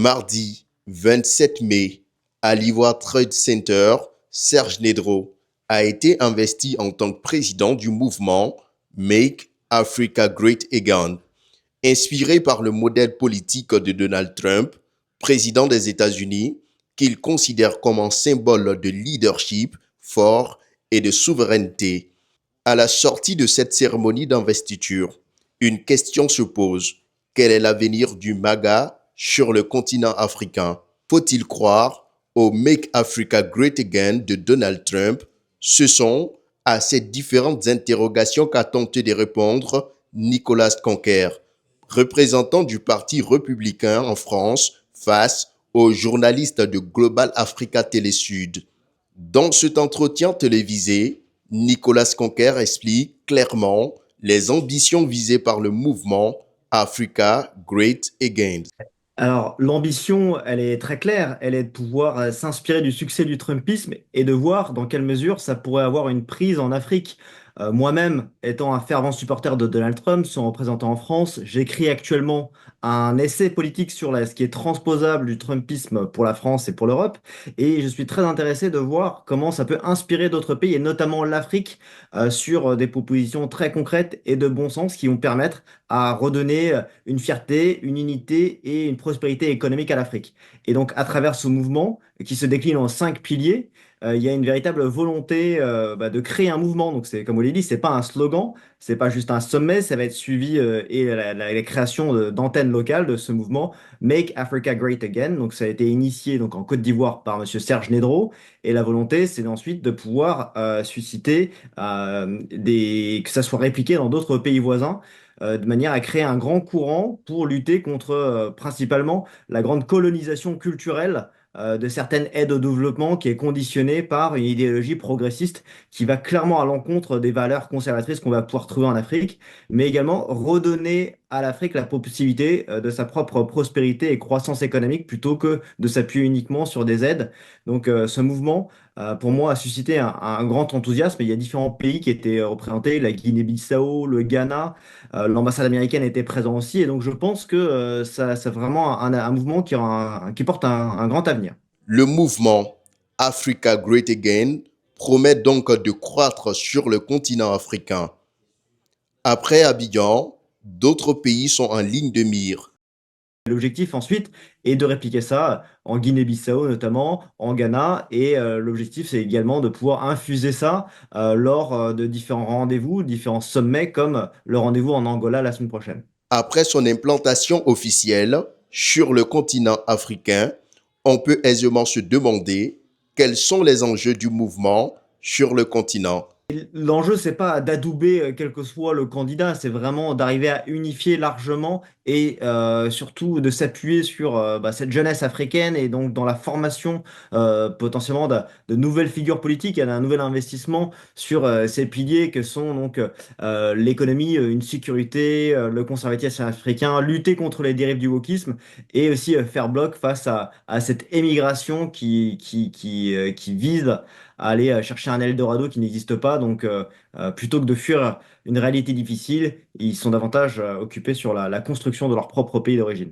Mardi 27 mai, à l'Ivoire Trade Center, Serge Nedro a été investi en tant que président du mouvement Make Africa Great Again. Inspiré par le modèle politique de Donald Trump, président des États-Unis, qu'il considère comme un symbole de leadership fort et de souveraineté. À la sortie de cette cérémonie d'investiture, une question se pose. Quel est l'avenir du MAGA sur le continent africain? Faut-il croire au Make Africa Great Again de Donald Trump? Ce sont à ces différentes interrogations qu'a tenté de répondre Nicolas Conquer, représentant du Parti républicain en France, face aux journalistes de Global Africa Télé-Sud. Dans cet entretien télévisé, Nicolas Conquer explique clairement les ambitions visées par le mouvement Africa Great Again. Alors, l'ambition, elle est très claire, elle est de pouvoir s'inspirer du succès du Trumpisme et de voir dans quelle mesure ça pourrait avoir une prise en Afrique. Moi-même, étant un fervent supporter de Donald Trump, son représentant en France, j'écris actuellement un essai politique sur ce qui est transposable du Trumpisme pour la France et pour l'Europe, et je suis très intéressé de voir comment ça peut inspirer d'autres pays, et notamment l'Afrique, sur des propositions très concrètes et de bon sens qui vont permettre à redonner une fierté, une unité et une prospérité économique à l'Afrique. Et donc, à travers ce mouvement, qui se décline en 5 piliers, il y a une véritable volonté de créer un mouvement. Donc, c'est comme vous l'avez dit, c'est pas un slogan, c'est pas juste un sommet, ça va être suivi et la création d'antennes locales de ce mouvement Make Africa Great Again. Donc, ça a été initié donc en Côte d'Ivoire par Monsieur Serge Nedro, et la volonté, c'est ensuite de pouvoir susciter que ça soit répliqué dans d'autres pays voisins de manière à créer un grand courant pour lutter contre principalement la grande colonisation culturelle de certaines aides au développement qui est conditionnée par une idéologie progressiste qui va clairement à l'encontre des valeurs conservatrices qu'on va pouvoir trouver en Afrique, mais également redonner à l'Afrique la possibilité de sa propre prospérité et croissance économique plutôt que de s'appuyer uniquement sur des aides. Donc ce mouvement, pour moi, a suscité un grand enthousiasme. Il y a différents pays qui étaient représentés, la Guinée-Bissau, le Ghana, l'ambassade américaine était présente aussi, et donc je pense que ça, c'est vraiment un mouvement qui porte un grand avenir. Le mouvement Africa Great Again promet donc de croître sur le continent africain. Après Abidjan, d'autres pays sont en ligne de mire. L'objectif ensuite est de répliquer ça en Guinée-Bissau notamment, en Ghana, et l'objectif c'est également de pouvoir infuser ça lors de différents rendez-vous, différents sommets comme le rendez-vous en Angola la semaine prochaine. Après son implantation officielle sur le continent africain, on peut aisément se demander quels sont les enjeux du mouvement sur le continent. L'enjeu, c'est pas d'adouber quel que soit le candidat, c'est vraiment d'arriver à unifier largement et surtout de s'appuyer sur cette jeunesse africaine et donc dans la formation potentiellement de nouvelles figures politiques et d'un nouvel investissement sur ces piliers que sont donc l'économie, une sécurité, le conservatisme africain, lutter contre les dérives du wokisme et aussi faire bloc face à cette émigration qui vise à aller chercher un Eldorado qui n'existe pas. Donc, plutôt que de fuir une réalité difficile, ils sont davantage occupés sur la construction de leur propre pays d'origine.